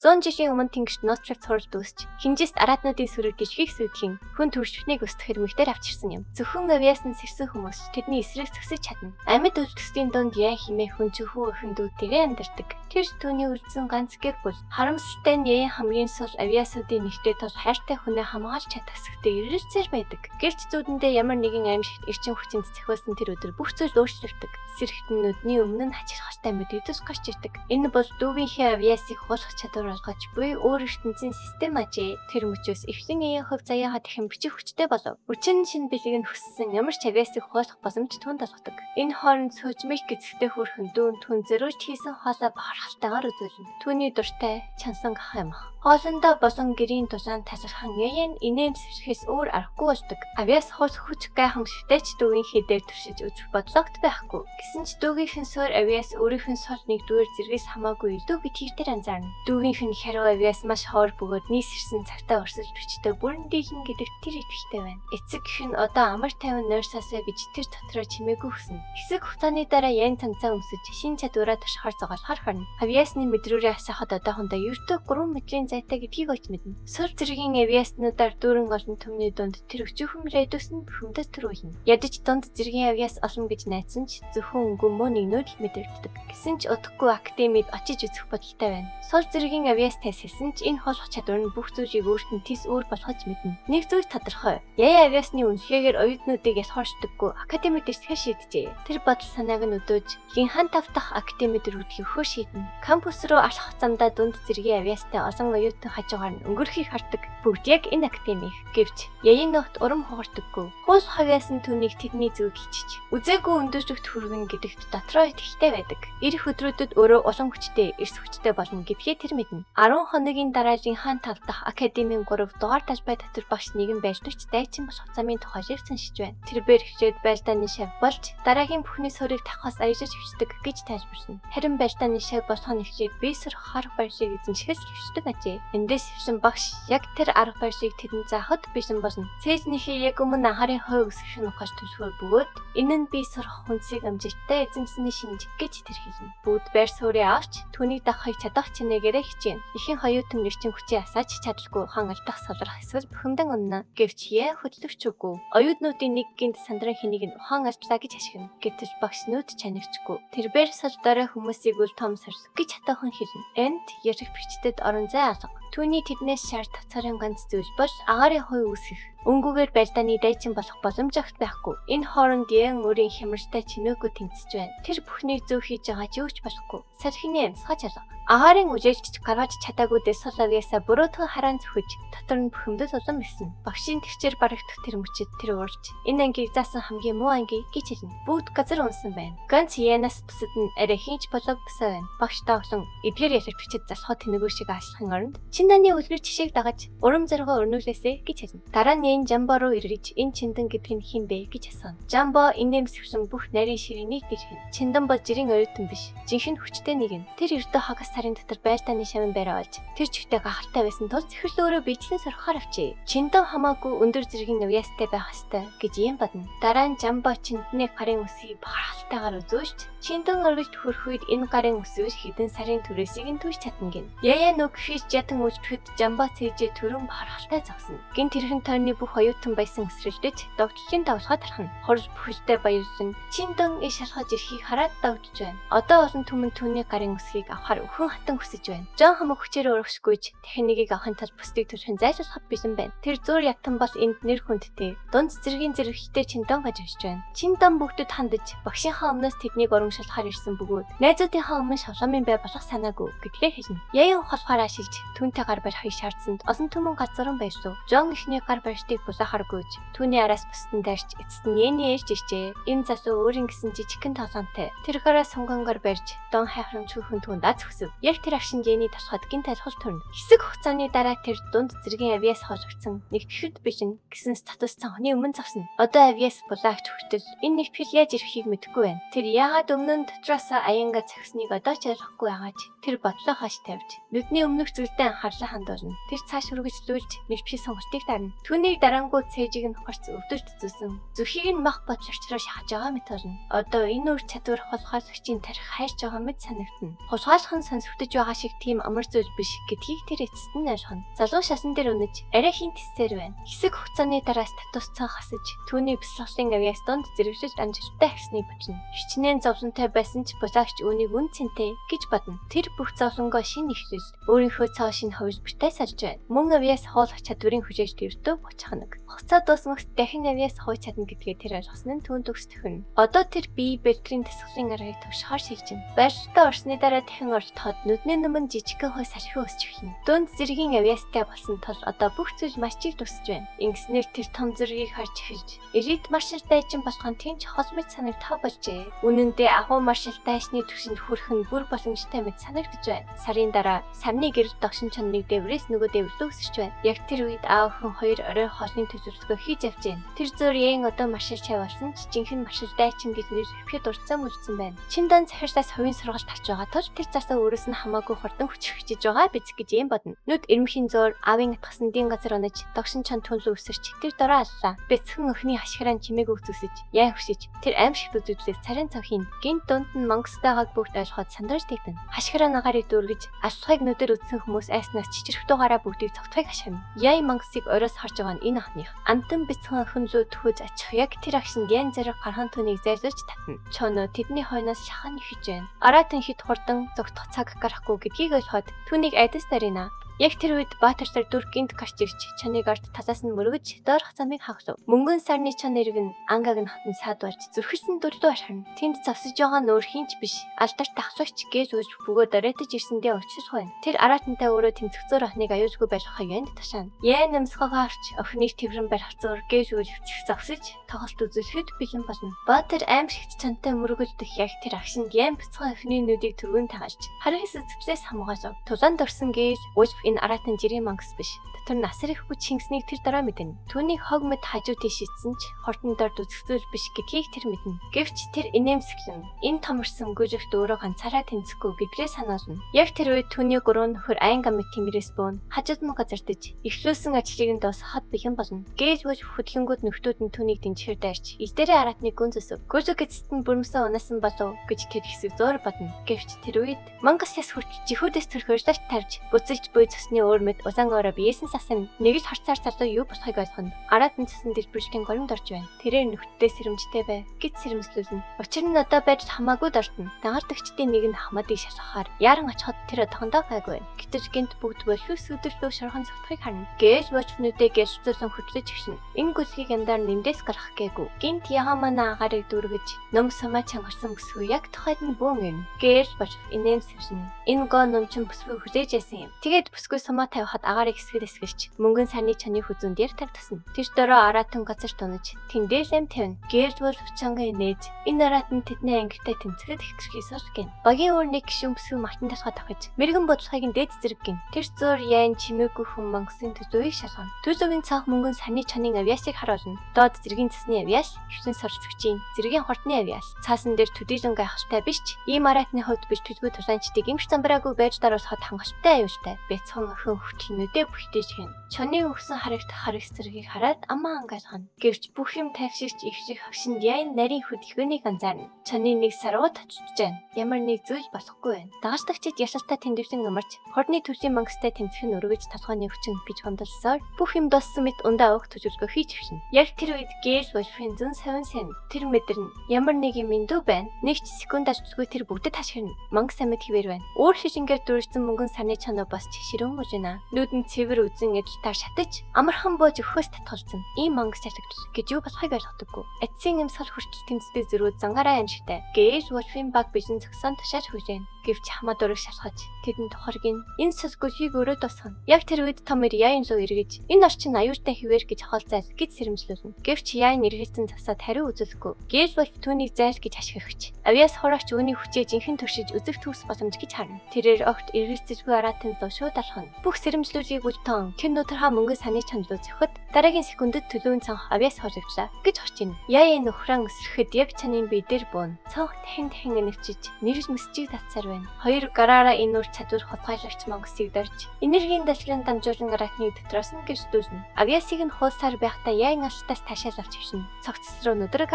100 жилийн өмнө тэнгэрт нууцлах цуралд үүсч хинжээст араатнуудын сүрэг гიშгийг сүйтгэн хүн төршвнийг өсгөх хэрмэгтэр авчирсан юм. Зөвхөн авьяасан сэрсэн хүмүүс тэдний эсрэг зөксөж чадна. Амьд үлдэсийн дунд яа химээ хүн чөхөө өхөндүүдтэйгээ амьдардаг. Тэр түүний үлдсэн ганц гэр бүл. Харамсалтай нь яян хамгийн сул авьяасуудын нэгтэй тус хайртай хүнээ хамгаалж чадахсэгтэй ирэлцээр байдаг. Гэрч зүүдэндээ ямар нэгэн аимшигт эрчим хүчинд захиулсан тэр өдөр бүх зүйл өөрчлөгдөв. Сэрэгтэн нүдний өмнө нь хачирхалтай мэдэгдэс гарч ирдэг. Энэ бол дүүгийнхээ авьяасыг хуулах чадвар олгож буй өөр ертөнцийн систем ажээ. Тэр мөчөөс эвлэн аян хөв заяагаа дахин бичих хүчтэй болов. Өчигдөр шинэ бэлэг нь хүссэн ямар ч авьяасыг хуулах боломж түнд олгодог. Энэ хооронд сужмыг гэцэгтэй хүрхэн дүүн түн зөрүүж хийсэн хоолой бахархалтайгаар үзүүлнэ. Түүний дуртай чансан гах юм. Хоолндоо босон гэрийн тушаан тасархан яян инээн сэрхээс өөр аргагүй болдог. Авьяас хус хүч гайхамшигтай ч дүүгийнхээ дээр туршиж үзэх бодлогот байхгүй. Гэсэн ч дүүгийнхэн суур авьяас өөрийнх нь сол нэгдүгээр зэргээс хамаагүй илүү гэдгийг тэр анзаарна. Дүүгийнх нь хариу авьяас маш хоор бөгөөд нийсэрсэн цагтаа урсаж бичтэй бүрэн дийлэн гэдэгт тэр итгэлтэй байна. Эцэг гэх нь одоо амар тайван нойрсаасаа гэж тэр дотроо чимээгүй хүснэ. Хэсэг хугацааны дараа ян танцаа өмсөж шин чадвараа туршихаар зогоолохоор харна. Авьяасны мэдрүүрээ асаахад одоохондоо ердөө 3 метрийн зайтай гэдгийг олж мэднэ. Сул зэргийн авьяаснуудаар дүүрэн олон төмний дунд тэр өчүүхэн радиус нь бухимдас төрүүлнэ. Ядаж дунд зэргийн авьяас олон гэж найдсан ч зөвхөн өнгө мөн нэгнүүд л мэдэрдэг. Гэсэн ч удахгүй академид очиж үзэх бодолтой байна. Сул зэргийн авьяастай хэлсэн ч энэ хоолох чадвар нь бүх зүйлийг өөртөө тис өөр болгож мэднэ. Нэг зүйл тодорхой. Яя авьяасны үнэхээр оюутнуудыг ялхууршдаггүй академид ирсгээ шийджээ. Тэр бодол санааг нь өдөөж хан тав дахь академид өргөдөхийг хөө шийднэ. Кампус руу алхах замдаа дунд зэргийн авьяастай олон оюутан хажуугаар нь өнгөрөхийг хардаг. Бүгд яг энэ академи. Гэвч яян ногт урам хугардаггүй. Хуус авьяас нь түүнийг тэдний зүг хичиж үзээгүй өндөржигт хүргэн гэдэгт дотроо итгэлтэй байдаг. Ирэх өдрүүдэд өөрөө улам хүчтэй, эрс хүчтэй болно гэдгээ тэр мэднэ. 10 хоногийн дараагийн хан тав дахь академийн 3 дугаар талбай дотор багш нэгэн байртагч дайчин болох замын тухай шивсэншиж байна. Тэрээр хичээд байлдааны шав болж дараагийн бүхний сөрийг тахаас аяжж хөвчдөг гэж тайлбарлана. Харин байлдааны шав болох нь хичээд бисэр арга барь шиг эзэмшихээс хөвчдөг ажээ. Эндээс хөвсөн багш яг тэр арга барь шиг тэдэнд заахад бишэн болно. Цээжнийхээ яг өмнө анхаарын хой үсгэх нь ухаж төлхөөр бөгөөд энэ нь би сурах хүнсийг амжилттай эзэмсэний шинж гэж тэр хэлнэ. Бүгд байр суурийг авч түүнийг дагахыг чадах чинээгээрээ хичээнэ. Ихэнх оюутан эрчим хүчээ асааж чадалгүй хан алдах салрах эсвэл бухимдан унана. Гэвч яа хөдлөвч үгүй. Оюутнуудын нэг гинт сандран хэнийг нь ухаан алдлаа гэж ашигна. Гэвч багшнууд чанарчгүй. Тэрээр салдаараа хүмүүсийг үл том сарсах гэж хатаахан хэлнэ. Энд ярих бичтэд орон зай алга. Түүний тэднээс шаард царын ганц зүйл бол агаарын хой үсгэх. Өнгөгээр байлдааны дайчин болох боломж огт байхгүй. Энэ хооронд ян өөрийн хямралтай чинөөгүй тэнцэж байна. Тэр бүхнийг зөв хийж байгаа ч юу ч болохгүй. Сархины амьсгаж алга. Агаарын үжээлч гаргаж чадаагүйдээ сул авьяасаа буруудхан хараан зүхэж дотор нь бухимдал улам ирсэн. Багшийн төвчээр барагдах тэр мөчөд тэр уурж энэ ангийг заасан хамгийн муу анги гэж хэлнэ. Бүгд газар унсан байна. Ганц янаас бусад нь арай хинч боловдсоо байна. Багш таасан эдгээр ясаж бичиж залхаа тэнэгүү шиг аашлахын оронд чинааны үлгэр жишээг дагаж урам зоригоо өрнүүлээсэ гэж хэлнэ. Дараа нь энэ Жамбо руу ирж энэ Чиндан гэдэг нь хин бэ гэж асуув. Жамбо инээмсэвсэн бүх нарийн ширээнийг гэж хэлнэ. Чиндан бол жирийн оюутан биш. Жинхэнэ хүчтэй нэг юм. Тэр ердөө хагас сарын дотор байлдааны шавын байраа олж тэр чигтээ гахалтай байсан тул цэхэл өөрөө бичлэн сорхоор авчээ. Чиндан хамаагүй өндөр зэргийн авьяастай байх ёстой гэж юм бодно. Дараа нь Жамбо Чинданы гарын үсгийг бахархалтайгаар үзүүлж Чиндан өргөлт хөрөх үед энэ гарын үсвэж хэдэн сарын түрээсийг нь түүж чадна гин. Яя нүг хийж ятан үлдэхэд Жамбо цээжээ төрөн бахархалтай зогсно. Гин тэрхэн тойрны бүх оюутан байсан эсрэлдэж догтлын давлгаа тархна. Хорж бүхэлдээ баярлсан Чиндан иш шалхаж ирэхийг хараад давжж байна. Одоо олон түмэн түүний гарын үсгийг авахар өхөн хатан хүсэж байна. Жон хамаг хүчээр урагшгүйж дахин нэгийг авахын тулд бусдыг төрхөн зайлшуулах бэлэн байна. Тэр зур ятан бол энд нэр хүндтэй. Дунд зэргийн зэрэгтэй Чиндан гаж ирж байна. Чиндан бүгдэд хандаж багшийнхаа өмнөөс тэднийг урамшуулахаар ирсэн бөгөөд найзуудынхаа өмнө шавламын бай болох санаагүй гэдгээ хэлнэ. Яян холхоор ашиглаж түүнтэй гар барихыг шаардсанд олон түмэн газрын байсуу. Жон ихний гар барьштыг булаахаргүйж түүний араас бусдын дайрч эцэст нь яны ээлж иржээ. Энэ залуу өөрийн гэсэн жижигхэн толгоонтой. Тэр гараа сонгонгоор барьж дон хайхрамч хөхөн түнд аз хүсв. Яг тэр агшин Жэний тосход гин талхал төрнө. Хэсэг хугацааны дараа тэр дунд зэргийн авьяас хожигдсан нэгтгэхэд бишин гэсэн статус цанхны өмнө зогсно. Одоо авьяас булаагч хүртэл энэ нэгтгэл яаж ирэхийг мэдэхгүй байна. Тэр яагаад өмнө нь дотроос аянга цагсныг одоо ч ойлгохгүй байгаач тэр бодлоо хаш тавьж нүдний өмнөх зүйлдээ анхаарах гарлаа хандуулна. Тэр цааш үргэлжлүүлж мэлбшиг сонголтыг дарна. Түүнийг дарангуй цээжийг нь хорц өвдөж зүсэн. Зүхийг нь мах бодлогчроо шахаж байгаа мэт болно. Одоо энэ үр чадвар хулгайлгчийн тарих хайрч байгаа мэт санагдана. Хулгайлах нь сонсогдож байгаа шиг тийм амар зүйл биш гэдгийг тэр эцэст нь ойлгоно. Залуу шасан дээр үнэж арай хин тэсээр байна. Хэсэг хугацааны дараа статусцаа хасаж түүний бясалгалын авьяас донд зэрэгжиж амжилттай хэснийг бичнэ. Хичнээн зовлонтой байсан ч бусаагч үүнийг үн цэнтэй гэж бодно. Тэр бүх зовлонгоо шинэ ихлэл өөрийнхөө цаа шинэ хувилбартай сарж байна. Мөн авьяас хуулах чадварын хүчээж дэвтөө бочхоног. Хугацаа дуусмагт дахин авьяас хууч чадна гэдгээ тэр ойлгосон нь түүнд төгсдөхөн. Одоо тэр бие бэлтрийн тэсгэлийн аргыг төвшхоор шийдэж байна. Байршилтаа орсны дараа дахин орчход нүдний нүмэн жижигхэн хой сархи өсч эхэлнэ. Дүнд зэргийн авьяастай болсон тул одоо бүх зүйл маш чиг тусж байна. Ингэснээр тэр том зэргийг харж эхэлж элит маршал дайчин болгон тийм чухал мэт санагдах болжээ. Үнэн дээр агуу маршал дайчны түвшинд хүрэх нь бүр боломжтой мэт санагдаж байна. Сарын дараа сарны гэр догшин чоныг дэврээс нөгөө дэврэлөө өсөж байна. Яг тэр үед аав охин хоёр орой хоолны төсөвлөгөө хийж авч байна. Тэр зөөрийн одоо маршал чай болсон ч жинхэнэ маршал дайчин гэж нэр хэвхэд урдсан мөрдсөн байна. Чиндан захирсаас хувийн сургалт авч байгаа тул тэр засаа өөрөөс нь хамаагүй хурдан хүчрхэж байгаа биз гэж юм бодно. Нүд эрмхийн зөөр аавын атгасан дийн газар онож догшин чон түнлөө өсөрч тэр дороо аллаа. Бэцхэн өхний хашгирaan чимээг өгцөсөж яа хөшиж тэр аимшигт үзүүлээс царин цавхийн гинт дунд нь мангастайгааг бүгд ойлгоход сандраж тэгтэн. Хашгираа нагаарыг дүүргэж алхахыг нүдээр үтсэн хүмүүс айснаас чичрэх дугаараа бүгдийг цогтхойг хашгирна. Яй мангасыг ороос харж байгаа нь энэ ахных. Амтан бэцхэн өхөн лөө төхөж ачих яг тэр агшин ян зэрэг гархан түүнийг зайлуулж татна. Чоноо тэдний хойноос шахан ихэж байна. Аратан хит хурдан зогтох цаг гарахгүй гэдгийг ойлгоход түүнийг айдас тарина. Яг тэр үед Баатарсар дүр гинт гарч ирж чаныг ард талаас нь мөргөж доорх замыг хагасв. Мөнгөн сарны чан нэрг нь ангааг нь хатан саадварж зүрхсэн дөрдөө ашхарна. Тэнд завсаж байгаа нөр хинч биш. Алдарт ахлагч гэж үж бөгөөд оройтож ирсэндээ очиж байна. Тэр аратантай өөрөө тэмцэгцөр ахныг аюулгүй байлгахыг янд ташаана. Яа намсгаг харч охиныг тэрэн барь хацуур гэж үжигч завсаж тоглолт үзүүлэхэд бэлэн болно. Баатар аимшигт чантай мөргөлдөх яг тэр агшинд ян бяцхан охины нүдийг түргэн тагаалж харахс зүгтээс хамгаалав. Тулаанд орсон гэж үж энэ аратан жирийн мангас биш. Дотор насар ихгүй Чингиснийг тэр дараа мэднэ. Түүний хог мэд хажуу тийш ицсэн ч хортон дорд үзэсгэлэл биш гэдгийг тэр мэднэ. Гэвч тэр инээмсэглэн энэ томорсон гүжигт өөрөө ганцаараа тэнцэхгүй гэдгээ санаална. Яг тэр үед түүний гурван нөхөр айн гамит тэнгэрээс бөөн хажууд мөн газардаж эхлүүлсэн ажлыг нь дуусгахад бэлэн болно. Гээж бүж хөдөлгөнгүүд нөхдүүд нь түүнийг дэнчээр дайрч эсдэрээ аратныг гүн зөсөв. Гүжиг эцэст нь бүрмсэн унасан болов гэж тэр хэсэг зөөр бодно. Гэвч тэр үед мангас яс хүрч жихүүдээс төрхөөрсөж тарж буцалж буй цусны өөр мэд узангаараа биесэн сасан нэгж харцаар залуу юу болохыг ойлгоно. Аратан цусан дэлбэрчлийн горимд орж байна. Тэрээр нөхдтэй сэрэмжтэй бай гэж сэрэмслүүлнэ. Учир нь одоо байж хамаагүй дортно. Дагардагчдын нэг нь хамаадыг шалгахаар яран очиход тэр одоохондоо гайгүй байна. Гэтэл гинт бүгд болиус өдөртөө шорхон цогтхыг харна. Гээж бочнуудыг гэлцүүлэн хөтлөж гişнэ. Энэ гүсгийг яндар нэмдээс гарах гээгүй. Гинт яхамана агарыг дүүргэж ном сумаа чангарсан бүсгүй яг тухайд нь бөөн юм. Гээж боч инээмсэвшин. Энэ гоо номчин бүсгүй хүлээж яасан юм. Тэгээд бүсгүй сумаа тавихад агаарыг хэсгэл эсгэлж мөнгөн сарны чаны хүзүүнд дээр тавьтсан. Тэр дөрөө аратан газар тунаж тэндээс эм тавина. Гээж бол чангийн нээж энэ аратан тэдний ангитай тэмцэхэд ихтгэхийг суулгэн. Багийн өөрний гişүн бүсгүй мартан талхаа тохиж мэрэгэн бодлогыг нь дээд зэрэг гин. Тэр зөөр яан чимээгүй хүн мангасын төзөөийг шалгана. Төзөөгийн цаах мөнгөн сарны чанын авьяасыг харуулна. Доод зэргийн цэсний авьяас, хөвсөн сорцогчийн зэргийн хортны авьяас. Цаасан дээр төдийлөн гайхалтай биш ч ийм аратны хувьд биш төлгөө тулаанчдыг имш замбраагүй байж даруусахад хангалттай аюултай. Бяцхан охин хөтлөнөдөө бүхтэж гин. Чоны өгсөн харагц зэргийг хараад амаа ангайлгана. Гэвч бүх юм тайвширч ивших хагшинд яйн нарийн хөдөлгөөнийг анзаарна. Чоны нэг саргууд очиж байна. Ямар нэг зүйл болохгүй байна. Дагагчдад ясалтай тэмдэвсэн амарч хорны төслийн мангастай тэмцэх нь өргөж толгойн өвчин гэж гомдолсоор бүх юм дуссан мэт ундаа авах төжөлгөө хийж өгшин. Яг тэр үед гээж болфын зүүн савин сэн тэр мэдэрнэ. Ямар нэг юм индүү байна. Нэг ч секундаж зүгөө тэр бүгдэд хашгирна. Мангас амьд хിവэр байна. Өөр шишингээр дүржсэн мөнгөн сарны чанаа бас ширүүн гужина. Нүдэн цэвэр үзэн эдэлтаар шатаж амархан бууж өгөхөөс татгалзсан. Ийм мангас чашигдс гэж юу болохыг ойлгодоггүй. Эцсийн эмсгэл хүртэл тэмцдэг зэрүүд зангаараа амжигтай. Гээж болфын баг бижин зөксөн тушааж хүжээн. Гэвч хамаа дурыг шалгаж тэдэнд тухаргийн энэ сүсгүлийг өрөө тусгана. Яг тэр үед том ир яйн зөө эргэж энэ орчин аюултай хിവэр гэж хаваалцаал гэж сэрэмжлүүлнэ. Гэвч яйн эргэлцэн засаад хариу үзүүлэхгүй. Гээж бол түүнийг зайл гэж ашиглахч. Авьяас хорооч үүний хүчээ жинхэнэ туршиж үзэх төс боломж гэж харна. Тэрээр огт эргэлцэлгүй аратан зов шууд алхана. Бүх сэрэмжлүүлгийг үлтэн хэн өдрхаа мөнгө саны чандлуу зөхөд дараагийн секундэд төлөвөн цанх авьяас хоригдлаа гэж орж ийн. Яйн нөхран өсрөхөд яг чанын бие дээр буун. Цанх дахин нэвчиж нэрж мэсчиг татсаар байна. Хоёр гараараа энэ үр чадвар хулгайлагч Монгосыг дорж энергийн дэлгэрэн дамжуулан гараатны дотроос нь гэрчдүүлнэ. Авиасыг нь хуулсаар байхдаа яйн алштаас таашаал авч хөвшин. Цогцс руу нүдрэг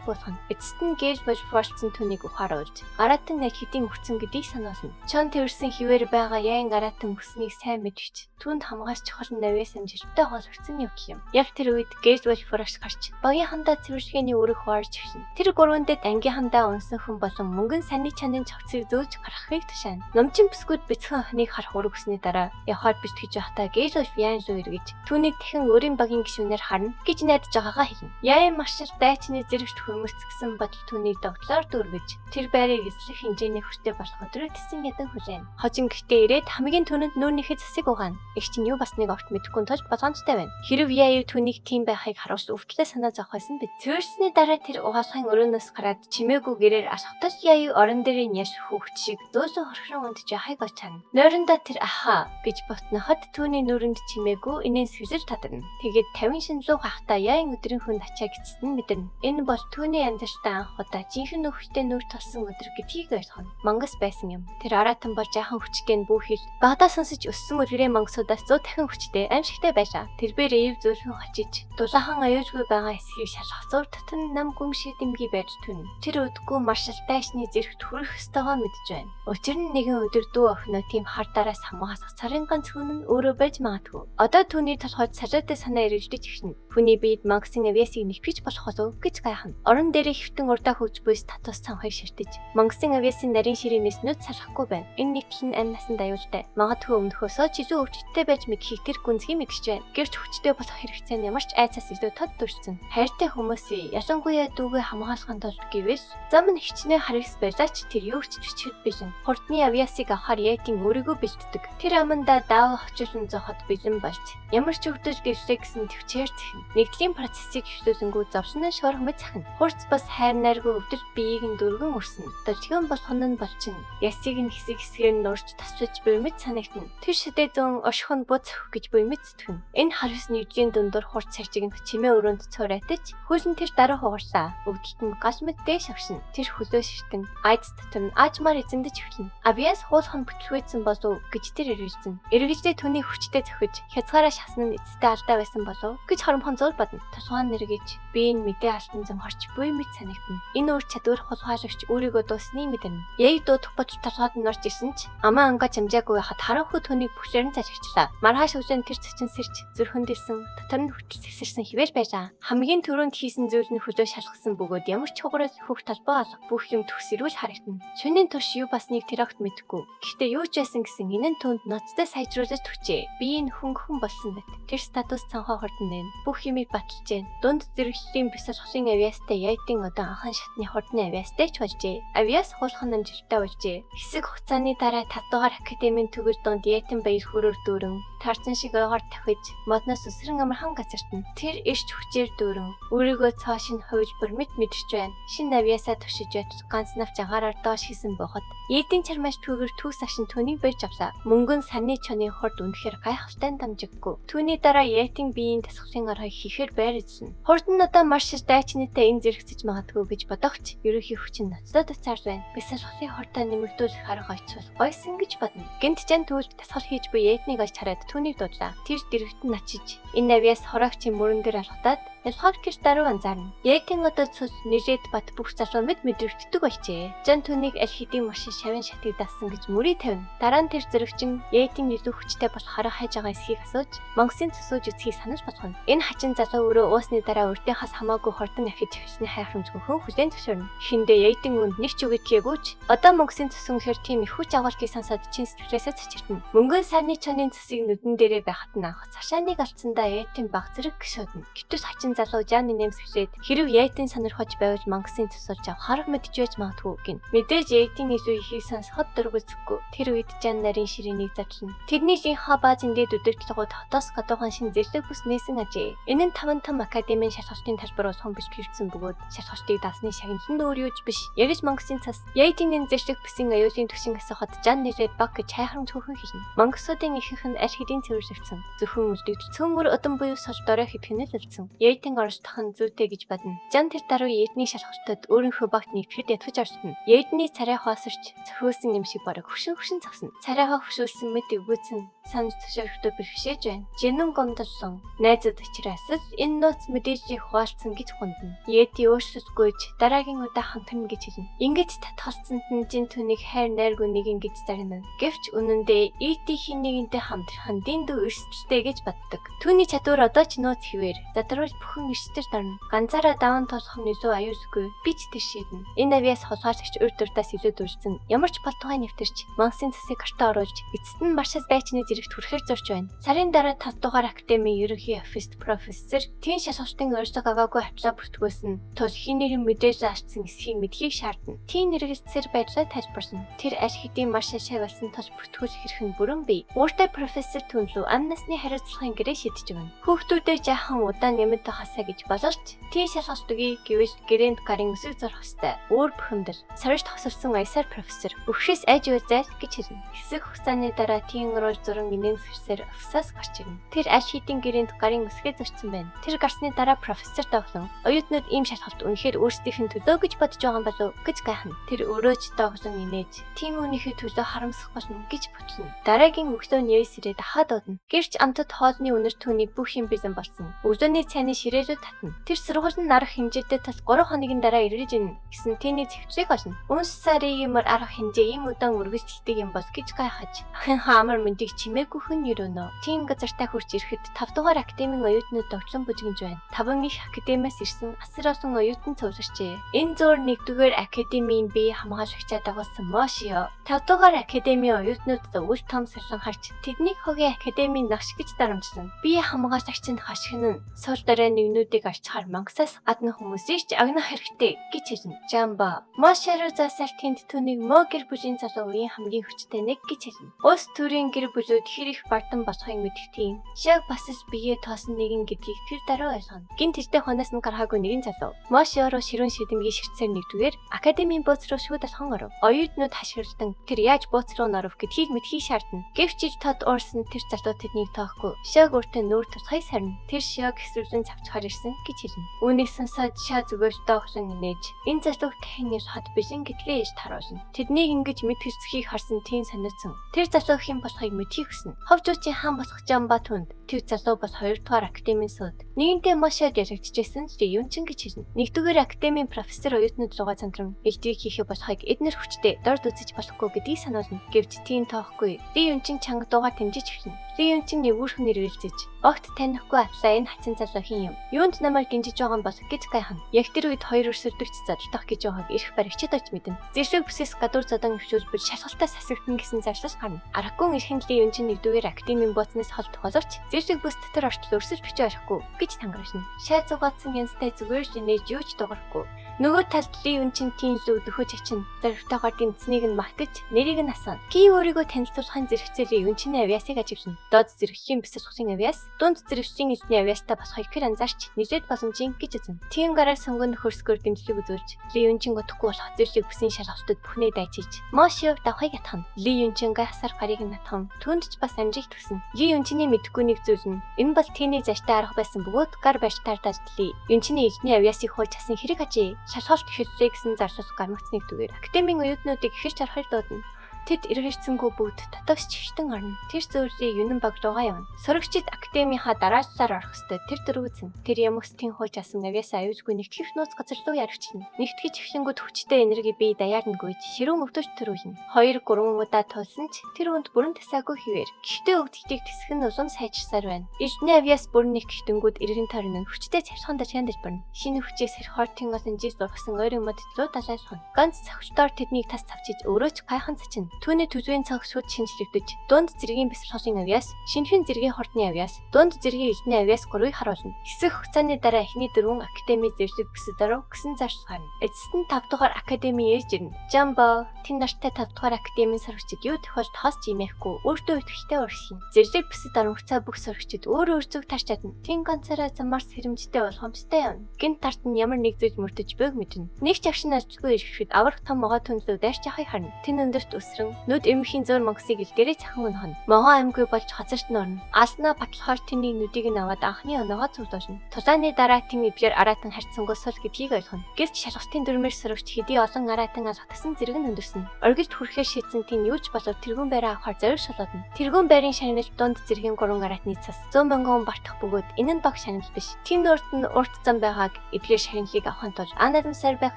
буулгана. Эцэст нь гээж бож форцсон түүнийг ухааруулж гараатан нэг хэдийн өгцөн гэдгийг сануулна. Чон тэрсэн хിവэр байгаа яйн гараатан мөснийг сайн мэдвч түүнд хамгаас чухал навьяас амжилттай хоолгцсон юм юм. Яг тэр үед гээж бож форч гарч багийн хандаа цэвэршгээний өрөх хуарж хөвшин. Тэр гурвандэд ангийн хандаа унсан хүн болон мөнгөн саний чанарын цогцыг зөөж гаргахыг тушаана. Номчин бүсгүүд бяцхан охиныг харах өргөсний дараа явахаар бэлтгэж байхдаа гээж бож яйн руу эргэж түүнийг дахин өөрийн багийн гишүүнээр харна гэж найдаж байгаагаа хэлнэ. Яйн маршал дайчны зэрэгт хөмөрцгсөн бодол түүнийг догтлоор дүүргэж тэр байрыг эслэх хэмжээний хүчтэй болох өдрөө тэсэн ядан хүлээн. Хожин гихтээ ирээд хамгийн түрүүнд нүүрнийхээ засыг угаана. Их чинь юу басныг огт мэдэхгүй тулж болгоомжтой байна. Хэрв яа юу түүнийг тийм байхыг харуулж өвдөлтөй санаа зовхойсон биз. Цэвэрсний дараа тэр угаалгын өрөөнөөс гараад чимээгүй гэрээр алхахтас яа юу орон дээрийн яш хүүхд шиг зөөсөө хорхрон унтж яхайг очаана. Нойрондоо тэр ахаа гэж ботноход түүний нүрэнд чимээгүй инээс хүсэж тадарна. Тэгээд 50 шинлүү хахта яйн өдрийн хүнд ачаа гиссэн мэдэрнэ. Энэ бол түүний амьдарчтай анх удаа жинхэнэ нөхөртэй нүр толсон өдөр гэдгийг ойлгоно. Монгос байсан юм. Тэр аратан бол жаахан хүчтэй нь бүхэл багада сонсож өссөн өргөрөө монгосудаас 100 дахин хүчтэй аимшигтай байшаа. Тэрбээр эв зөөлхөн хожиж дулаахан аюулгүй байгаа эсхийг шалгах зур татан нам гүн шиг дэмгий байж түн. Тэр өдгөө маршал дайчны зэрэгт хүрэх ёстойгоо мэдж байна. Учир нь нэгэн өдөр дүү охиноо тийм хардараас хамгаалах царын ганц хүн нь өөрөө байж магадгүй. Одоо түүний толгойд сажаатай санаа эргэлдэж ихнэ. Хүний биед Монголын авиасыг нэвтрэж болох болов гэж гайхна. Орон дээрээ хэвтэн урдаа хөвж буйс татус цанхыг ширтэж Монголын авиасын нарийн ширээнээс нүд салахгүй байна. Энэ нэгтгэл нь амь насанд аюултай. Магадгүй өмнөхөөсөө чизүү өвчтөй байж мэдхийг тэр гүнзгий мэгсэж байна. Гэрч хүчтэй болох хэрэгцээ нь ямарч айцаас илүү тод төрсөн. Хайртай хүмүүсийн ялангуяа дүүгээ хамгаалахын тулд гэвээс зам нь хичнээн харгас байлаач тэр юу ч төчөд бишин. Хурдны авиасыг авахар яйтин өөрийгөө бэлддэг. Тэр амандаа даав очилон зохот бэлэн болж ямар ч өвдөж гэрсээ гэсэн төвчээр зэхнэ. Нэгдлийн процессыг хөвтөлөнгөө завшнаа шорох мэт захна. Хурц бас хайр найргүй өвдөж биеийг нь дөргөн өрснө. Дөржгөн болгоно нь болчихно. Ясыг нь хэсэг хэсгээр нь урж тасваж буй мэт санагдана. Тэр шидэ зүүн ошхон буцах гэж буй мэт зүтгэн. Энэ харвс нэгжийн дундуур хурц царчиг нь чимээ өрөөнд цуурайтаж хөлн тэр дараа хугарсаа. Өвдөлт нь гал мэт дээш авшин. Тэр хөлөө ширтэн айц дотор нь аажмаар эзэндэж эхэлнэ. Авиас хуулхан бүтлгүйсэн болов гэж тэр эргэлзэн. Эргэлзээ түүний хүчтэй зөхөж хязгаараа шасна нь эцэстээ алдаа байсан болов гэж хоромхон зур бодно. Тусгаан нэргэж би энэ мэдээ алтан зам хорч буй мэт санагдана. Энэ үр чадвар хулгайлагч өөрийгөө дуусны мэдэрнэ. Яг дуудах боч толгойд нь орж исэн ч амаа ангаа жамжаагүй байхад харанхуй түүнийг бүхлээр нь зажигчлаа. Маргааш өглөө тэр цочин сэрч зүрхэнд ирсэн дотор нь хүч сэсэрсэн хിവэр байжаа. Хамгийн түрүүнд хийсэн зүйл нь хөлөө шалгасан бөгөөд ямар ч хугараас хөвх талбай алга бүх юм төгсөрүүл харагдана. Шөнийн турш юу басныг тэр огт мэдэхгүй. Гэхдээ юу ч байсан гэсэн энэ нь түүнд ноцтой сайжруулж төгчээ. Би энэ хөнгөн болсон байт. Тэр статус цанхаа хурдан байна. Бүх юмыг баталж байна. Дунд зэрэглэлийн бясал холын авиастай яйтын одоо анхан шатны хурдны авиастай ч болжээ. Авиас хуулхан амжилттай болжээ. Хэсэг хугацааны дараа 5 дугаар академийн төгөл донд яйтан баяр хүрээр дүүрэн тарцсан шиг ойгоор тавхиж модноос өсрөн амархан газарт нь тэр ирч хүчээр дүүрэн өөрийгөө цааш нь ховж бүрмэд мэдэрч байна. Шинэ авиасаа туршиж ятс ганц навч агаараар доош хийсэн бохот яйтын чармаш түүгэр түүс ашин түүнийг барьж авлаа. Мөнгөн саний чоны хурд үнэхээр гайхалтай дамжиггүй. Түүний дараа яйтын биеийн тасгалын аргыг хийхээр байрлсан. Хурд нь одоо маршал дайчнытай энэ зэрэгцэж магадгүй гэж бодогч ерөөхийн хүчин ноцтой тацаар байна. Бисэл холын хурдаа нэмэгдүүлэх арга ойцвол гойсон гэж бодно. Гэнт жан түүл тасгал хийж буй яйтныг олж хараад түүнийг дуудлаа. Тэр дэрэгтэн начиж энэ авиас хораагчийн мөрөн дээр алхатаад ялхаар гэрт даруй анзаарна. Яйтын одоо цус нэрээд бат бүх залуу мэд мэдрэгддэг болжээ. Жан түүнийг аль хэдийн машин шавын шатыг даасан гэж мөрий тавина. Дараа нь тэр зэрэгчин яйтын илүү хүчтэй болохоор хайж байгаа эсхийг асууж Монголын цусууж үзхийг санаж болгоно. Энэ хачин залуу өөрөө уусны дараа урдынхаас хамаагүй хордон ахиж хвшний хайхрамжгүй хүлээн зөвшөөрнө. Хиндэ яйтын үнд нэг ч үгэд гээгүй ч одоо Монголын цус үнэхээр тийм их хүч агуулгыг сонсоод чин сэтгэлээсээ цочирдно. Мөнгөн сарны чонын цусыг нүдэн дээрээ байхад нь анх цашааныг алдсандаа яйтын баг зэрэг гişөднө. Гэвч хачин залуу жааны нэмсвчээд хэрв яйтын сонирхож байвал Монголын цусуулж авахар мэдчихвэж магадгүй гин. Мэдээж яйтын илүү ихийг сонсоход дургүйцэхгүй. Тэр үед жан нарийн ширээнийг задлана. Тэрний жинхаа бааз ингээд өдөртлөгөө хотоос гадуухан шин зэрлэг бүс нээсэн ажээ. Энэ нь 5 том академийн шалгалтын талбараас хон бичигдсэн бөгөөд шалгалтыг даасны шагналанд өөр юуж биш. Ягж Монголын цус яйтын энэ зэрлэг бүсийн аюулын түвшин асуухад жан нэрээд баг гэж хайхрамж хөхөн хийнэ. Монголсуудын ихэнх нь аль хэдийн цэвэрлэгдсэн. Зөвхөн үлдэгдсэн мөр удам буюу сул дорой хэдхэн л үлдсэн. Эрдэнэтийн оршдох нь зүйтэй гэж бодно. Жан тэр даруй Эрдэнийн шалхалтад өөрийнхөө багт нэгтгэхэд ятгаж оршдно. Эрдэнийн царай хоосорч цохиулсан юм шиг бараг хөшин цогсон. Царайгаа хөшүүлсэн мэд өгөөцөн санаж төшөөрөлтөө бэрхшээж байна. Жинэн гомдсон найзууд учраас энэ нууц мэдээжийг хуваалцсан гэж гундна. Йети өөрсдөлгүйж дараагийн удаа хамтарна гэж хэлнэ. Ингэж татгалцсанд нь жин түүнийг хайр найргүй нэг ингэж зарна. Гэвч үнэндээ Йети хин нэгэнтэй хамтрах нь дэндүү өрсөлдөлтэй гэж боддог. Түүний чадвар одоо ч нууц хിവэр задруулж бүхэн эрсдэж дарна. Ганцаараа даван тоосох нь илүү аюулгүй. Би ч тэр шийднэ. Энэ авиас хулгайлагч үр дүрдээс илүү дүрсэн. Ямар ч балтгай нэвтэрч мансын цэсийг гартаа оруулж эцэст нь маршал байчны зэрэгт хүрэхээр зорж байна. Сарын дараа 5 дугаар академийн ерөнхий офист профессор тийм шалгалтын өрсөг агаагүй хатлаа бүртгүүлсэн тул хин нэгэн мэдээж заашсан эсхийг мэдхийг шаардна. Тийм нэргэсээр байдлаа тайлбарсан. Тэр аль хэдийн маршал шагуулсан тул бүртгүүлэх хэрэг нь бүрэн бий. Ууртай профессор түнлүү ам насны хариуцлагын гэрээ шийдэж байна. Хүүхдүүдээ жаахан удаан нэмэд хасаа гэж боловч тийм шалгалтыг гэвэж гэрээнд гарын өсөг зорох хэвээр өөр бухимдал сарж тосолсон аясаар профессор өгшөөс айж үзэл гэж хэлнэ. Хэсэг хугацааны дараа тийм руу зуран гинэн сэрсээр офсаас гарч ирнэ. Тэр аль хэдийн гэрээнд гарын өсгөө зорчсон байна. Тэр гарсны дараа профессор тоглон оюутнууд ийм шалгалт үнэхээр өөрсдийнх нь төлөө гэж бодож байгаа юм болов гэж гайхна. Тэр өөрөө ч тоглон инээж тийм үнийхээ төлөө харамсах болно гэж бодсон. Дараагийн өглөө нэрс ирээд ахаад дуудана. Гэрч амтд хоолны үнэр түүний бүх юм бизэн болсон. Өглөөний цайны ширээлүүд татна. Тэр сургуулийн арга хэмжээтэй тас 3 хоногийн дараа ирж ирнэ гэсэн тийний зэвчрийг олно. Үнс сарын юмар арга хэмжээ ийм удаан үргэлжилдэг юм бол гэж гайхаж. Хаамар мэндийг чимээгүй хүн юрөнө. Тийм газартаа хурж ирэхэд 5 дугаар академийн оюутнууд тоглон бүжгинж байна. 5 их академиас ирсэн асар олон оюутан цугларчээ. Энэ зур 1-р академийн бие хамгаалагчаа дагуулсан Мошио 5 дугаар академийн оюутнуудад үл том сэлэн харж тэднийг хогийн академийн нагш гэж дарамжлана. Бие хамгаалагч нь хашгин нь сул дараа нэгнүүдийг арчхаар мангасаас гадна хүмүүсийг ч агнах хэрэгтэй гэж хэлнэ. Жамба Мошио засал тэнд түүнийг мо гэр бүлийн залуу үеийн хамгийн хүчтэй нэг гэж хэлнэ. Ус төрийн гэр бүлүүд хэр их бардам болохыг мэдэх тийм. Шаг бас бие тоосон нэгэн гэдгийг тэр дараа ойлгоно. Гин тэртээ хоноос нь гараагүй нэгэн залуу. Мошио руу ширүүн шидэмгийн шигцээр нэгдүгээр академийн бууц руу шууд алхан оров. Оюутнууд хашгиралдан тэр яаж бууц руу норов гэдгийг мэдхийг шаардна. Гэвч тод уурсан тэр залуу тэднийг тоохгүй. Шаг өөртөө нүүр тусахыг сарна. Тэр шаг хэсвэрэн цавчхаар ирсэн гэж хэлнэ. Үүнийг сонсоод шаа зүгээр доохлон нээж энэ залууг тахны хот бишин гэдгээ ээж таруулна. Тэднийг ингэж мэд хэрцгийг харсан тийм санаацсан. Тэр залуу хэн болохыг мэдхийг хүснэ. Ховжуучийн хаан болох Жамба түнд тэр залуу бол 2 дугаар академийн сууд. Нэгэнтээ Мошиод яригдчихсэн чи юунчин гэж хэлнэ. 1-р академийн профессор оюутнууд руугаа цандран элдвийг хийхэ болохыг эднэр хүчтэй дорд үзэж болохгүй гэдгийг сануулна. Гэвч тийм тоохгүй. Би юунчин чанга дуугаар тэмжиж эхэлнэ. Би юунчин эвүүрхэн нэрвэлзэж. Огт танихгүй атлаа энэ хачин залуу хин юм. Юунд намайг гинжиж байгаа юм бол гэж гайхна. Яг тэр үед хоёр өрсөлдөгч задлах гэж байгааг эрх баригчид очь мэдэн. Зэрлэг бүсээс гадуур задан хөвчүүлбэр шалгалтаас асагдана гэсэн зарлал гарна. Аргагүй эрхэнлийн юунчин 1-р академийн бууцнаас холдох боловч зэрлэг бүс дотор ортол өрсөж бичиж орохгүй гэж тангарахна. Шай зугаацсан янзтай зүгээр инээж юу ч дуурахгүй. Нөгөө талд ли юунчин тийм л өдөхөж ачин зоригтойгоор гинцнийг нь магтаж нэрийг нь асаана. Ки өөрийгөө танилцуулахын зэрэгцээлийн юунчины авиасыг ажиглана. Доод зэрэгчийн бясалгын авиас, дунд зэрэгчийн эзний авиастай болохыг хэр анзаарч нэлээд боломжийн гэж үзнэ. Тийм гараар сонгонд хөрсгөр дэмжлэг үзүүлж ли юунчин готхгүй болох зэрлэг бүсийн шалгалтад бүхнээ дайчиж Мошиог давхыг ятгана. Ли юунчингаа хасар гарыг нь натган түнд ч бас амжиж төсөн. Ли юунчины мэдхгүй нэг зүйл нь энэ бол тээний заштай арга байсан бөгөөд гар барьж тардаад ли юунчины эзний авиасыг хойж асан хэрэг ажээ. Шалгалт эхэллээ гэсэн зарлал гармагцныг түгээр академийн оюутнуудыг ихэж чарахаар дуудана. Тэд эргэрцэнгүү бүгд татварч хитэн орно. Тэр зөвлөлийн юнэн баг руугаа явна. Сурагчид академийнхаа дараачлаар орох ёстой. Тэр дөрвөцөн. Тэр ямагсдын хууч асан авиасаа аюулгүй нэгтгэх нууц газар руу яригчна. Нэгтгэж эхлэнгүүд хүчтэй энерги бие даяарна гүйж ширүүн өвдөж төрүүлнэ. 2-3 удаа тулсан ч тэр үнд бүрэн тасаагүй хിവэр. Гэхдээ өвдөлтийг тэсэх нь улам сайжирсаар байна. Эзний авиас бүрэн нэгтгэнгүүд эргэн тойрно. Хүчтэй цавчхан дажгаандаж барна. Шинэ хүчээс Хортингоос инжээс зургасан ойрын мод руу далайлах. Ганц цавчдоор тэднийг тас цавчиж өөрөө ч гайхан цачна. Түүний төсвийн цаг шууд шинжлэгдэж дунд зэргийн бясалгалын авиас, шинэхэн зэргийн хортны авиас, дунд зэргийн эзний авиас 3-ыг харуулна. Хэсэг хугацааны дараа эхний 4 академи зэрлэг бүсэд оров гэсэн зарлал гарна. Эцэст нь 5 дугаар академи ээж ирнэ. Жамбо тэн нартай 5 дугаар академийн сурагчид юу тохиолд хоос жимээхгүй өөртөө итгэвчтэй урагшин. Зэрлэг бүсэд орон хугацаа бүх сурагчид өөр зүг тарч чадна. Тэн ганцаараа замарс хэрэмжтэй болгоомжтой явна. Гинт тарт нь ямар нэг зүйл мөрдөж байг мэднэ. Нэг ч агшин алжгүй ирэхэд аврах том могоо түнлүү дайрч яхахыг харна. Тэн өндөрт өсрөн боловсрон нүд эмхийн зур монгосыг илдэрээ цахан өнхөн. Могоо аймгүй болж хазарт норно. Аснаа батлахаар тэний нүдийг нь аваад анхны оноогоо цуглуулна. Тулааны дараа тэм эвлэр аратан харьцангуй сул гэдгийг ойлгоно. Гэвч шалгалтын дүрмээр сурагч хэдий олон аратан алгатсан зэрэг нь өндөрсөн. Оргилд хүрэхээр шийдсэн тийм юуч болов тэргүүн байраа авахар зориг шалгадна. Тэргүүн байрын шагналд дунд зэргийн 3 аратны цас 100 мянган бартах бөгөөд энэ нь баг шагнал биш. Тэнд урд нь урт зам байгааг эдгээр шагналыг авахын тулд анадамсаар байх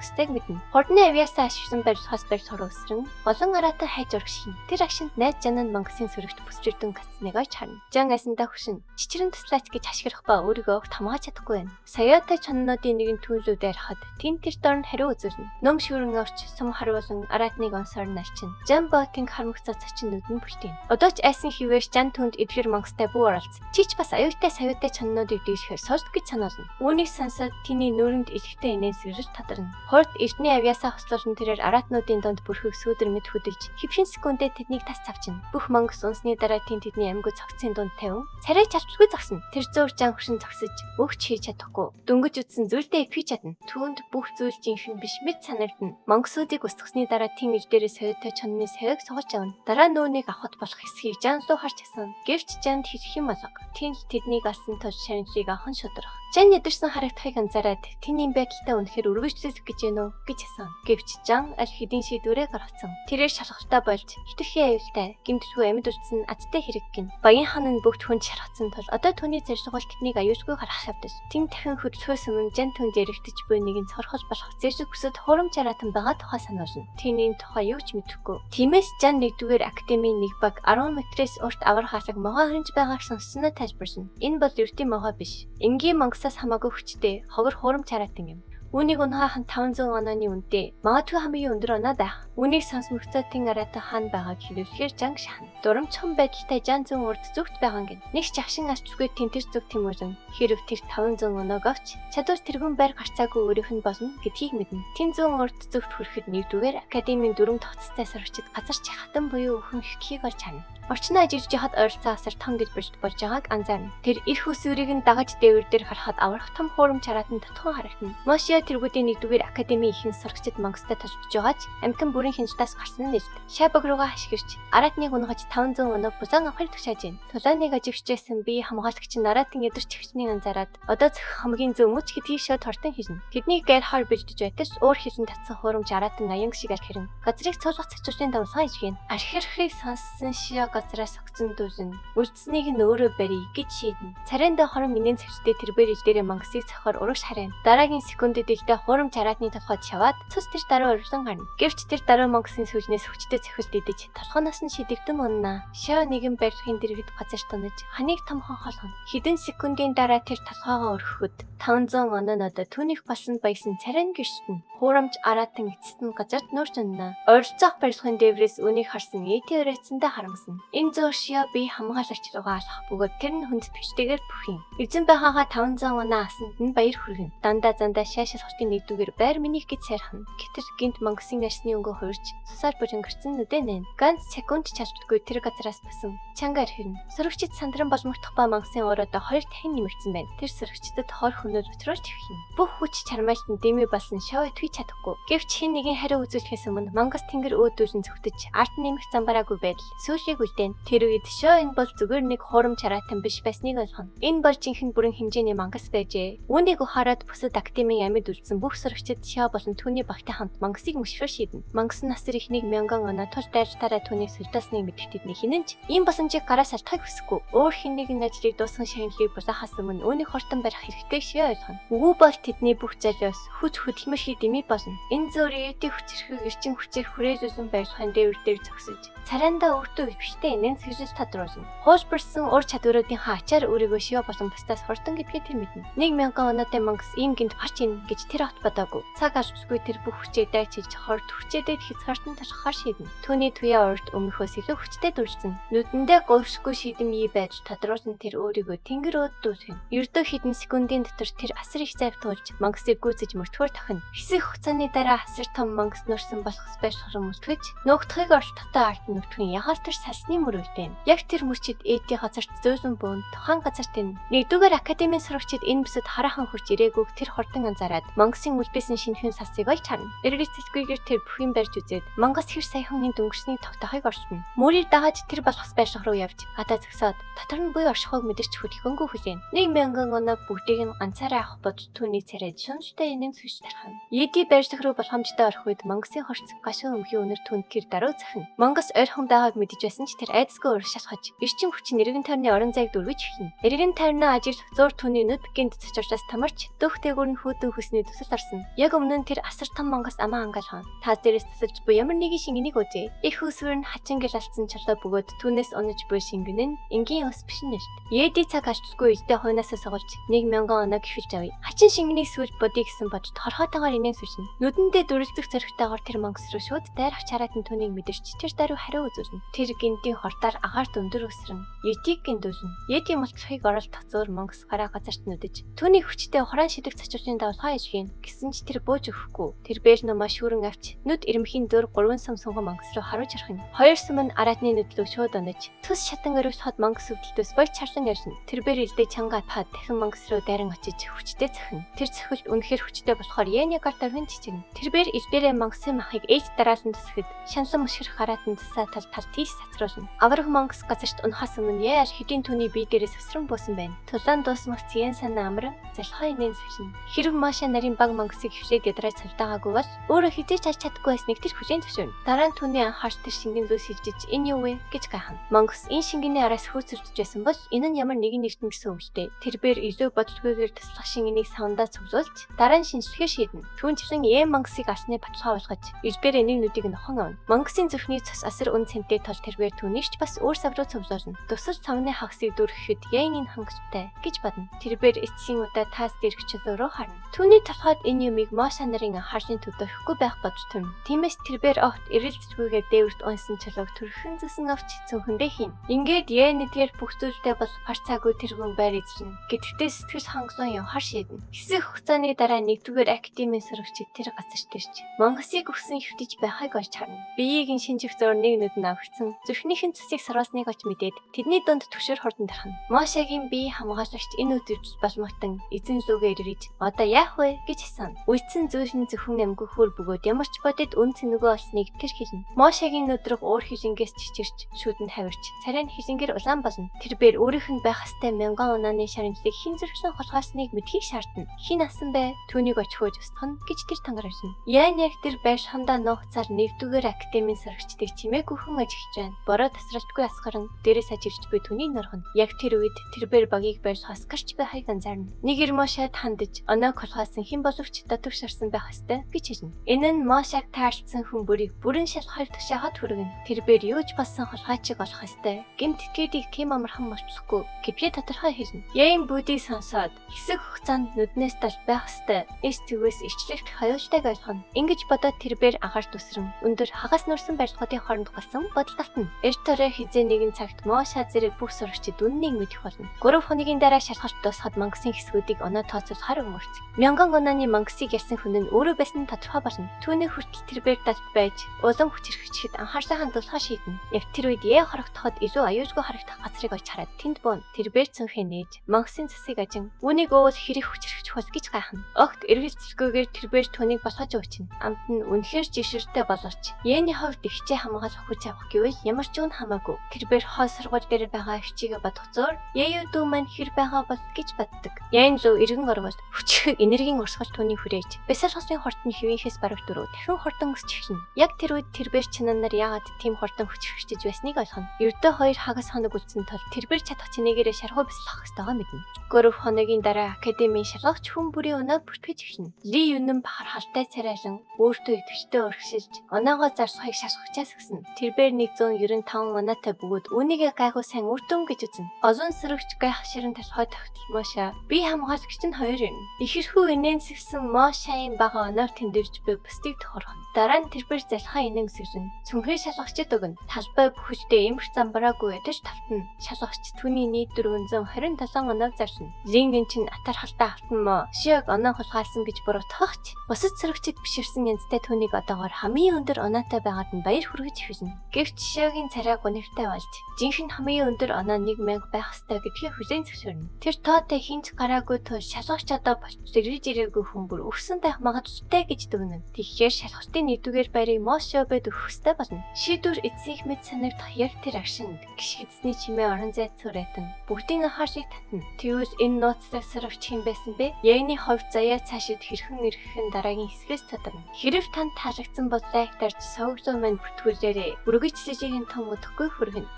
ёстойг мэднэ. Хурдны авиасаа ашигласан барь хас барь сор өсрөн олон аратан хайж урагшин. Тэр агшинд найз жан нь мангсын сүрэгт бүсчирдэн гацсныг ойч харна. Жан асандаа хөшин. Чичрэн туслаач гэж ашиглах ба өөрийгөө хамгааж чадахгүй байна. Саяатай чоннуудын нэгэн түүнлүүд арихад тэн тэр дорн хариу үзүүлнэ. Ном шүрэн орч сум харуулan аратныг онсоор нарчин. Жан ботын хармагцаа цачин нүдэн бүлтийн. Одоо ч айсан хивээс жан түнд эдгэр мангастай бүү оролц. Чич бас аюутай саяатай чоннуудыг дийшхээр сорд гэж санаална. Үүнийг сонсоод тэний нүрэнд илхтэй инээс сэрж тадарна. Хорд эртний авиасаа хослуулсан тэрээр аратнуудын донд бүрхэг сүүдэр мэд хөдөлж хэвшин секундэд тэднийг тас цавчин. Бүх мангас унсны дараа тэдний амьгүй цогцын дунд тавин царай чалчгүй зогсно. Тэр зөөр жан хөшин зогсож өгч хийж чадахгүй. Дөнгөж үтсэн зүйлдээ ипхий чадна. Түүнд бүх зүйл жинхэнэ биш мэд санагдана. Мангасуудыг устгасны дараа тийм ил дээрээ саяатай чонны саяг сууж авна. Дараа нүүнийг авахд болох эсхийг жан суу харж асан. Гэвч жанд хэрхэн малга. Тэнд тэднийг алсан тул шаналыг авах нь шудрах. Жан ядарсан харагдахыг анзаараад тэний байдалтай үнэхээр өргөжлөх гэж гэнэ үү гэж асан. Гэвч жан аль хэдийн шийдвэрээ гаргацсан. Тэрээр шалгалтаа болж хитрхи аюултай гэмтэрхүү амьд үлдсэн азтай хэрэг гин. Баян хан нь бүгд хүнд шаргацсан тул одоо түүний зарцуулт тэднийг аюулгүй гаргах явдал. Тэн дахин хөдөлгөөс өмнө жан түнд яригдчих буй нэгэн цорхол болох зэвсэг хүсэд хурамч аратан байгаа тухай сануулна. Тэний тухай юу ч мэдэхгүй. Тиймээс жан нэгдүгээр академийн нэг баг 10 метрээс урт авар хаалга могоо хөрж байгааг сонссноо тайлбарсан. Энэ бол эртний могоо биш. Энгийн мангасаас хамаагүй хүчтэй хогор хурамч аратан юм. Үүнийг унхаахан 500 онооны үнэтэй магадгүй хамгийн өндөр оноо байх. Үүнийг сонсмогцоотын аратан хаан байгааг хэлүүлэхээр жан шахна. Дурамчхан байдалтай жан зүүн урд зүгт байгаа гин. Нэг чагшин арчгүй тентэр зүг тэмүүлэн хэрв тэр 500 оноог авч чадвар тэргүүн байр гарцаагүй өөрийнх нь болно гэдгийг мэднэ. Тэн зүүн урд зүгт хүрэхэд нэгдүгээр академийн 4 тогтцтой сурагчид газарч хатан буюу өхөн иххийг олж харна. Орчноо ажиж яхад ойролцоо асар том гэж болж байгааг анзаарна. Тэр эрх үсвэрийг нь дагаж дээвэр дээр харахад аврах том хуурам чараатан татхан харагдана. Мошиа тэргүүдийн нэгдүгээр академийн ихэнх сурагчид мангастай толбож байгаач амтан бүрийн хинжтаас гарсан нь нэст. Шайбаг руугаа хашгирч аратныг унгаж 500 оноо бузаан авахыг тушааж байна. Тулааныг ажигчжсэн би хамгаалагч нь аратан ядарч ихчнийг анзаараад одоо зөх хамгийн зөв мөч гэдгийг шууд хортон хийжнэ. Тэднийг гэрхаар бэлдэж байтал уур хийсэн татсан хуурам чараатан аян шиг арх хэрэн. Газрыг цуулгах цачуултын давсан ижгэн. Архирхыг сонссон шиа газраас огцон дүүжин. Үлдсэнийг нь өөрөө барья гэж шийднэ. Царайндаа хорон минийн цэвчтэй тэрбэр ил дээрээ мангасыг цохоор урагш харна. Дараагийн секундэд ихтэй хуурам чараатны толгойд шаваад цус тэр дараа урьсан гарна. Гэвч тэр дараа мангасын сүлжнээс хүчтэй цэхэлт идэж толгоноос нь шидэгдэн унана. Шаа нэгэн барихын дэргэд газар тунаж ханыг том хонхолгоно. Хэдэн секундын дараа тэр толгоогоо өргөхөд 500 оноо надад түүнийх болсон баясан царайн гэрчтэн. Хуурамч аратан эцэст нь газарт нуурч унана. Ойролцоох барилгын дээврээс үнийг харсан ээтэй өрөөцөндөө харамсан. Энэ зөөр шиа би хамгаалагч руугаа алхах бөгөөд тэр нь хүндэтгчтэйгээр бүхин. Эзэн байгаагаа 500 оноо асанд нь баяр хүргэн. Дандаа зандаа шаашил хотын нэгдүгээр байр минийх гэж сайрхан. Гэтэр гинт мангасын гашны өнгө хуурч цусаар бүжингэрсэн нүдэн нэн. Ганц секунд чалчдаггүй тэр газараас басан. Чангаар хэрнэ. Сурагчид сандран боломжтой ба мангасын оройдоо 2 дахин нэмэгдсэн байна. Тэр сурагчдад хор хөнөөр өтрөөж твхин. Бүх хүч чармаалтан дэмий болсон шавь твий чадахгүй. Гэвч хэн нэгэн хариу үзүүлэхээс өмнө мангас тэнгэр өөдөөжин зүгтэж арт нэмэх замбараагүй байдал. Сүүлийг үлдээн. Тэр үед шоо энэ бол зүгээр нэг хурам чараатан биш байсныг ойлгоно. Энэ бол жинхэнэ бүрэн хэмжээний мангас байжээ. Үүнийг ухаарад бусад академийн амьд үлдсэн бүх сурагчид шоо болон түүний багтай хамт мангасыг мөшрөө шийднэ. Мангас насэр ихнийг 1000 оноо тул дайралтаараа түүний султаасныг мэдэх тэдний хинэнч ийм боломжийг гараас алтахыг хүсэхгүй. Өөр хэн нэгэн ажлыг дуусган шагналыг бусахаас өмнө үүнийг хортон барих хэрэгтэй шээ ойлгоно. Үгүй бол тэдний бүх залиос хүч хөдөлмөр хий дэмий болно. Энэ зөөр ээдийн хүчрхэг эрчин хүчээр хүрээлүүлсэн барилгын дээвэр дээр зогсож царайндаа өөртөө өвчтэй энэн сэжил тодруулна. Хуульбарсан ур чадваруудын хаачаар өөрийгөө шио болон бусдаас хортон гэдгээ тэр мэднэ. 1000 оноотой мангас ийм гинт гарч ийн гэж тэр хот бодоогүй. Цаг албасгүй тэр бүх хүчээ дайчилж хорт хүчээдээ хязгаартан талхахаар шийднэ. Түүний туяа урд өмнөхөөс илүү хүчтэй дүржсэн. Нүдэндээ говьшгүй шийдэмий байж тодруулсан тэр өөрийгөө тэнгэр өөд дүүсгэн. Ердөө хэдэн секундын дотор тэр асар их зайв туулж мангасыг гүйцэж мөртгөр тохино. Хэсэг хугацааны дараа асар том мангас нурсан болох спеш хором мөртгөж нуугдахыг орж татаа арт нүтгэн ягаар тэр салсны мөрөвдэн. Яг тэр мөрчид ээдийн газарт зөөлөн бөөнд тухайн газарт энэ нэгдүгээр академийн сурагчид энэ бүсэд хараахан хурж ирээгүйг тэр хортон анзаараад мангасын үлбэсэн шинхэн сасыг олж харна. Эргэлзэлгүйгээр тэр бүхэн барь барьж үзээд Монгос хэр саяхан энд өнгөрсний тогтоохыг орчино. Мөрийг дагаад тэр болохос байрших руу явж гадаа зогсоод дотор нь буй оршихуйг мэдэрч хөдөлгөөнгүй хүлээн. 1,000 оног бүгдийг нь ганцаараа авах бодж түүний царайд шунжтай инээн сүж тархав. Еди барьжлах руу боломжтой орох үед Монгосын хорц гашуун өмхийн өнөр түнд гэр даруй захин. Монгос ойрхон байгааг мэдэж байсан ч тэр айдасгүй өр шалхаж эрчим хүчин эргэн тойрны орон зайг дөрвиж эхэлнэ. Эргэн тойрноо ажиж зур түүний нүд гинт цочорчаас тамарч дөх дээгүүр нь хүүтэн хүсний төсөл орсон. Яг өмнө нь тэр асар том Монгос амаа ангaalхан. Та дээрээс төсөлж буй ямар нэгэн шингэнийг үзье. Их усвэр нь хачин гэл алдсан чулуу бөгөөд түүнээс унаж буй шингэн нь энгийн ус биш нь шүү дээ. Еди цаг алчгүй эдээ хойноосоо согулж 1,000 оног ихвэж авъя. Хачин шингэнийг сүлж бодъё гэсэн бодж торхоотойгоор инээн сүжнэ. Нүдэндээ дүрлзэх зоригтойгоор тэр Монгос руу шууд дайрах чараад нь түүнийг мэдэрч тэр даруй хариу үзүүлнэ. Тэр гинтийн хортоор агаарт өндөр өсрөн Едиг гиндүүлнэ. Еди мултрахыг оролдох зөөр Монгос гараа газарт нүдэж түүний хүчтэй хуран шидэг цачрын давлгаа ижгэн гэсэн ч тэр бууж өгөхгүй. Тэр бэлнө маш хүрэн авч нүд ирэмхийн зөөр 3 сум сунган Монгос руу харуулж харах юм. 2 сум нь араатны нүдлөг шууд онож төс шатан өрөвс хот Монгос өвдөлтөөс болж чарсан ярьсан. Тэр бэр илдээ чанга пад дахин Монгос руу дайран очиж хүчтэй захин. Тэр цохилт үнэхээр хүчтэй болохоор Яны гартаар хэн чичгэн. Тэр бэр илдээрээ Монгосын махыг ээж дараалан засахад шансан мөшгөр хараатан засаа тал тийш сацруулна. Аврах Монгос газарт унахаас өмнө яар хэдийн түүний бие дээрээс өсрөн буусан байна. Тулаан дуусмах зэн санаа амран залхаа инээн сүшин. Хэрв Маша нарын баг Монгосыг хөвлөд ядраад цавтаагаагүй бол өөрөө хизээч харж чадахгүй байсныг тэр хүлээн зөвшөөрнө. Дараа нь түүний анхаарч тэр шингэн зөөс шилжиж энэ юу вэ гэж гайхна. Монгос энэ шингэний араас хөөцөлдөж байсан бол энэ нь ямар нэгэн нэгтэн гэсэн үг дээ. Тэрээр илүү бодлогоогоор туслах шингэнийг савндаа цуглуулж дараа нь шинжилгээ шийднэ. Түүн чиглэн Монгосыг алсны баталгаа болгож илбэр энийг нүдийг нохон авна. Монгосын зөвхний цас асар үн цэнтэй тол тэрээр түүнийгч бас өөр сав руу цуглуулна. Тусал цавны хагасыг дүүргэхэд энэ хангалттай гэж бодно. Тэрээр эцсийн удаа таас дээрх чөлөөрөө харна. Түүний толгойд энэ юмыг Моша нарын анхаарлын төдөөхгүй байх бодж төрнө. Тиймээс тэрээр огт эрэлзэлгүйгээр дээвэрт унсан чөлөөг төрхөн зөсөн авч цөөхөндөө хийн. Ингээд нэдгээр бүх зүйлдээ бол парцаагүй тэргүүн байр эзлэн. Гэхдээ сэтгэл хангалуун явахар шийднэ. Хэсэг хугацааны дараа нэгдүгээр академийн сурагчид тэр газарт ирж Монгосыг өгсөн хөвтөж байхыг олж харна. Биеийг нь шинжих зөөр нэг нүд нь авчихсан. Зүрхнийхэн цэсийг сарвасныг олж мэдээд тэдний дунд төвшөр хордон тархна. Мошагийн бие хамгаалагч энэ үдвч балмагтан эзэн лүгээр ирж одоо яах вэ гэж асууна. Үлдсэн зүйлийн зөвхөн намгүйхүүр бөгөөд ямар ч бодит үн цэнэгүй олсныг тэр хэлнэ. Мошагийн нүдрэг уур хилэнгээс чичирч шүүдэнд хавирч царай нь хилэнгээр улаан болно. Тэрээр өөрийнх нь байх хэвээр 1000 унааны шаранчлыг хин зөрчсөн холгоосныг мэдхийг шаардна. Хин асан бэ? Түүнийг очихож устгах нь гэж тэр тангарсан. Яг тэр байр шандаа нууцаар нэгдүгээр академийн сурагчдыг чимээгүйхэн ажиглаж байна. Бороо тасралтгүй асгаран дээрээс ажиглаж буй түүнийг норхно. Яг тэр үед тэрээр багийг барьж хасгарч байхыг анзаарна. Нэг Мошад хандаж оноо колхоосон хэн боловч дотор шарсан байх ёстой гэж хэлнэ. Энэ нь Мошаг таарлцсан хүн бүрийг бүрэн шалхаар тушаахад хүргэн. Тэрээр юу ч болсон холхоочиг олох ёстой. Гэмт тэтгэдийг кем амархан болчихгүй гэвч тодорхой хэлнэ. Яин бүдийг сонсоод хэсэг хугацаанд нүднээс талж байх ёстой. Эс тэгвээс ичлэгт хаюултайг ойлгоно. Ингэж бодоод тэрээр агаарт үсрэн өндөр хагас нурсан барилгуудын хооронд болсон бодол автна. Эрт төрөө хизээ нэгэн цагт Моша зэрэг бүх сурагчид үннийг мэдэх болно. 3 хоногийн дараа шалгалт дуусахад Монгосын хэсгүүдийг оноо тооцоолохоор өнгөрцөг. 1000 онооны Монгосыг ярьсан хүн нь өөрөө байсан тодорхой болно. Түүний хүртэл тэрээр далд байж улам хүч хэрэгжихэд анхаарлаа хандуулахаа шийднэ. Яг тэр үед хорогдоход илүү аюулгүй харагдах газрыг олж хараад тэнд буун тэрээр цөнхөө нээж Монгосын цэсийг ажин үүнийг өөс хэрэг хүч хэрэгжих бол гэж гайхна. Огт эргэлзэлгүйгээр тэрээр түүнийг босгож өгчнө. Амт нь үнэхээр жишэртэй боловч Яны хувьд ихчээ хамгаалах хүч авах гэвэл ямар ч юм хамаагүй. Тэрээр хоо сургууль дээр байгаа ихчийгээ бодох зөөр яю дүү маань хэр байгаа бол гэж боддог. Ян зөв эргэн орвол хүчрэг энергийн урсгал түүний хүрээж бясал хосын хортны хэвийнхээс бараг дөрөв дахин хортон өсч эхэлнэ. Яг тэр үед тэрээр чинанаар яагаад тийм хортон хүч хэрэгжиж байсныг ойлгоно. Ердөө 2 хагас хоног үлдсэн тул тэрээр чадах чинээгээр шархуу бясалгах ёстойгоо мэднэ. 3 хоногийн дараа академийн шалгагч хүн бүрийн өнөө бүртгэж эхэлнэ. Ли Юнэн бахар халтай царайлан өөртөө идэвхтэй өргөшилж оноогоо зарсахыг шашгахчаас гисэн. Тэрээр 195 оноотой бөгөөд үүнийгээ гайхуу сайн үр дүн гэж үзнэ. Озон сэрэгч гайх ширэн толгой тогтолмоошаа би хамгаалагч нь 2 юм. Ихэрхүү инээнсгсэн Мошаийн бага оноор тэмдэрж буй бусдыг тохирхон. Дараа нь тэрээр залхаа инээн сүрэн цүнхээ шалгагчд өгнө. Талбай бүхэлдээ имх замбраагүй ядаж тавтана. Шалгагч түүний нийт 427 оноо зарсна. Линген чин атар халтаа автан юм уу? Шиог оноо хулгайлсан гэж буруутгахч бусад сөрөгчид биширсэн янзтай түүнийг одоогоор хамгийн өндөр оноотой байгаад нь баяр хүргэж эхэлнэ. Гэвч Шиогийн царай гунигтай болж жинхэнэ хамгийн өндөр оноо 1000 байх ёстой гэдгийг хүлээн зөвшөөрнө. Тэр тоотой хинч гараагүй тул шалгагч одоо болч ирж ирээгүй хүн бүр өгсөн байх магадaltaй гэж дүгнэв. Тэгэхээр шалгалтын 1-р баярыг Мошобед өгөх ёстой болно. Шийдвэр эцсийнх мэд санагдах яг тэр агшинд гიშгэцний чимээ орон зайд сүрэтэн бүгдийн анхааршийг татна. Тэгвэл энэ нууцтай сөрөгч хэн байсан бэ? Ягны хувьд заяа цаашид хэрхэн ирэхин дараагийн хэсгээс тодорно. Хэрв танд таалагдсан бол лайк дарж сувгзуу маань бүртгүүлээрэй. Үргэлж жижигэн том өдөхгүй хүргэнэ.